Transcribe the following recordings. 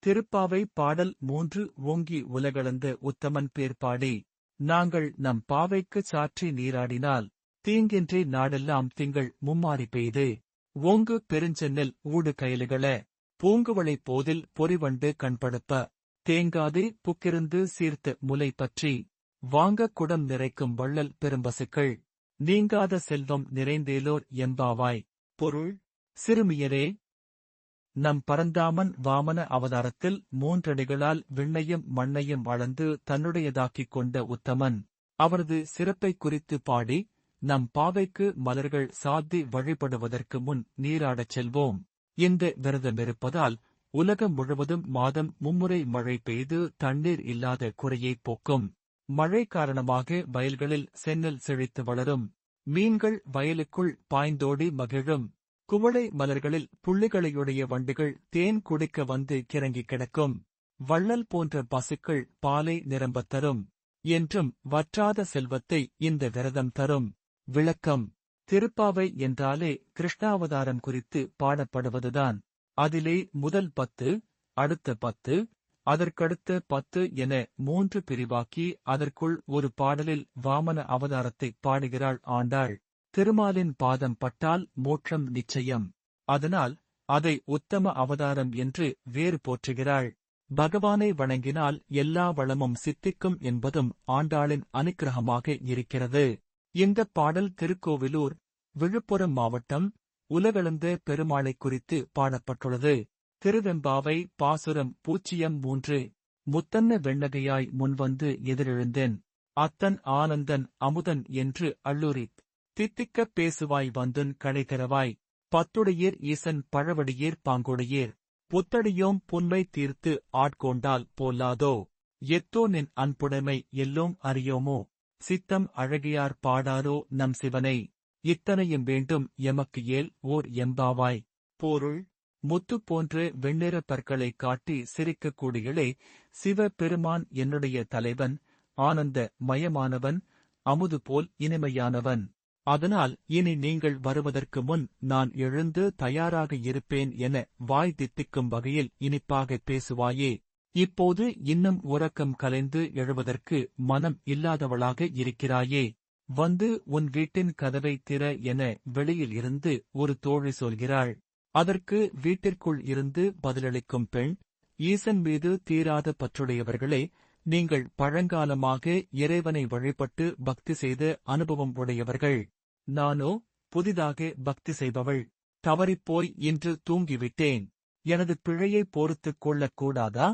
திருப்பாவை பாடல் 3 ஓங்கி உலகளந்த உத்தமன் பேர் பாடி. நாங்கள் நம் பாவைக்குச் சாற்றி நீராடினால் தீங்கின்றி நாடெல்லாம் திங்கள் மும்மாரி பெய்து. ஓங்கு பெருஞ்சென்னல் ஊடு கயலுகள பூங்குவளை போதில் பொறிவண்டு கண்படுப்ப. தேங்காதே புக்கிருந்து சீர்த்த முலை பற்றி வாங்கக் குடம் நிறைக்கும் வள்ளல் பெரும்பசுக்கள். நீங்காத செல்வம் நிறைந்தேலோர் எம்பாவாய். பொருள்: சிறுமியரே, நம் பரந்தாமன் வாமன அவதாரத்தில் 3 அடிகளால் விண்ணையும் மண்ணையும் அளந்து தன்னுடையதாக்கிக் கொண்ட உத்தமன். அவரது சிறப்பைக் குறித்து பாடி, நம் பாவைக்கு மலர்கள் சாத்தி வழிபடுவதற்கு முன் நீராடச் செல்வோம். இந்த விரதமிருப்பதால் உலகம் முழுவதும் மாதம் மும்முறை மழை பெய்து தண்ணீர் இல்லாத குறையைப் போக்கும். மழை காரணமாக வயல்களில் செந்நெல் செழித்து வளரும். மீன்கள் வயலுக்குள் பாய்ந்தோடி மகிழும். குவளை மலர்களில் புள்ளிகளையுடைய வண்டுகள் தேன் குடிக்க வந்து கிறங்கி கிடக்கும். வள்ளல் போன்ற பசுக்கள் பாலை நிரம்பத் தரும். என்றும் வற்றாத செல்வத்தை இந்த விரதம் தரும். விளக்கம்: திருப்பாவை என்றாலே கிருஷ்ணாவதாரம் குறித்து பாடப்படுவதுதான். அதிலே முதல் 10, அடுத்த 10, அதற்கடுத்த 10 என 3 பிரிவாக்கி அதற்குள் ஒரு பாடலில் வாமன அவதாரத்தைப் பாடுகிறாள் ஆண்டாள். திருமாலின் பாதம் பட்டால் மோட்சம் நிச்சயம். அதனால் அதை உத்தம அவதாரம் என்று வேறு போற்றுகிறாள். பகவானை வணங்கினால் எல்லா வளமும் சித்திக்கும் என்பதும் ஆண்டாளின் அனுக்கிரகமாக இருக்கிறது. இந்தப் பாடல் திருக்கோவிலூர், விழுப்புரம் மாவட்டம், உலகளந்த பெருமாளைக் குறித்து பாடப்பட்டுள்ளது. திருவெம்பாவை பாசுரம் 03. முத்தன்ன வெண்ணகையாய் முன்வந்து எதிரெழுந்தேன். அத்தன் ஆனந்தன் அமுதன் என்று அள்ளுரித் தித்திக்கப் பேசுவாய் வந்துன் கடைதரவாய். பத்துடையீர் ஈசன் பழவடியீர் பாங்குடையீர். புத்தடியோம் புன்மை தீர்த்து ஆட்கொண்டால் போலாதோ. எத்தோ நின் அன்புடைமை எல்லோம் அறியோமோ. சித்தம் அழகியார் பாடாரோ நம் சிவனை. இத்தனையும் வேண்டும் எமக்கு ஏல் ஓர் எம்பாவாய். பொருள்: முத்து போன்ற வெண்ணிற பற்களைக் காட்டி சிரிக்கக்கூடியளே, சிவ பெருமான் என்னுடைய தலைவன், ஆனந்த மயமானவன், அமுது போல் இனிமையானவன். அதனால் இனி நீங்கள் வருவதற்கு முன் நான் எழுந்து தயாராக இருப்பேன் என வாய் தித்திக்கும் வகையில் இனிப்பாகப் பேசுவாயே. இப்போது இன்னும் உறக்கம் கலைந்து எழுவதற்கு மனம் இல்லாதவளாக இருக்கிறாயே. வந்து உன் வீட்டின் கதவை திற என வெளியில் இருந்து ஒரு தோழி சொல்கிறாள். அதற்கு வீட்டிற்குள் இருந்து பதிலளிக்கும் பெண்: ஈசன் மீது தீராத பற்றுடையவர்களே, நீங்கள் பழங்காலமாக இறைவனை வழிபட்டு பக்தி செய்த அனுபவம் உடையவர்கள். நானோ புதிதாக பக்தி செய்பவள். தவறிப்போய் இன்று தூங்கிவிட்டேன். எனது பிழையை பொறுத்துக் கொள்ளக் கூடாதா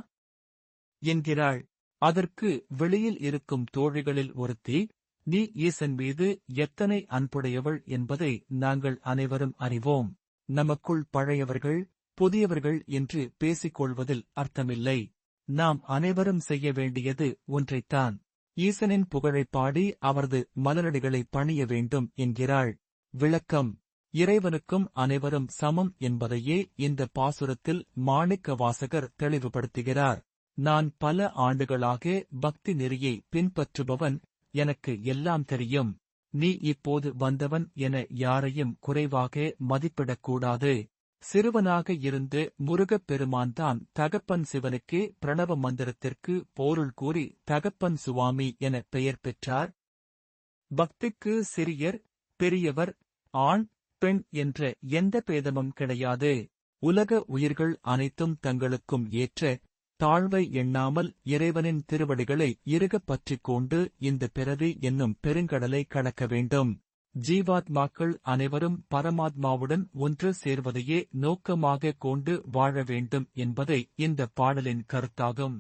என்கிறாள். அதற்கு வெளியில் இருக்கும் தோழிகளில் ஒருத்தி: நீ ஈசன் மீது எத்தனை அன்புடையவள் என்பதை நாங்கள் அனைவரும் அறிவோம். நமக்குள் பழையவர்கள் புதியவர்கள் என்று பேசிக்கொள்வதில் அர்த்தமில்லை. நாம் அனைவரும் செய்ய வேண்டியது ஒன்றைத்தான்: ஈசனின் புகழைப் பாடி அவரது மலரடிகளை பணிய வேண்டும் என்கிறாள். விளக்கம்: இறைவனுக்கும் அனைவரும் சமம் என்பதையே இந்த பாசுரத்தில் மாணிக்க வாசகர் தெளிவுபடுத்துகிறார். நான் பல ஆண்டுகளாக பக்தி நெறியை பின்பற்றுபவன், எனக்கு எல்லாம் தெரியும். நீ இப்போது வந்தவன் என யாரையும் குறைவாக மதிப்பிடக்கூடாது. சிறுவனாக இருந்து முருகப் பெருமான்தான் தகப்பன் சிவனுக்கே பிரணவ மந்திரத்திற்கு பொருள் கூறி தகப்பன் சுவாமி என பெயர் பெற்றார். பக்திக்கு சிறியர் பெரியவர், ஆண் பெண் என்ற எந்த பேதமும் கிடையாது. உலக உயிர்கள் அனைத்தும் தங்களுக்கும் ஏற்ற தாழ்வை எண்ணாமல் இறைவனின் திருவடிகளை இறுகப் பற்றிக் கொண்டு இந்த பிறவி என்னும் பெருங்கடலை கடக்க வேண்டும். ஜீவாத்மாக்கள் அனைவரும் பரமாத்மாவுடன் ஒன்று சேர்வதையே நோக்கமாகக் கொண்டு வாழ வேண்டும் என்பதை இந்த பாடலின் கருத்தாகும்.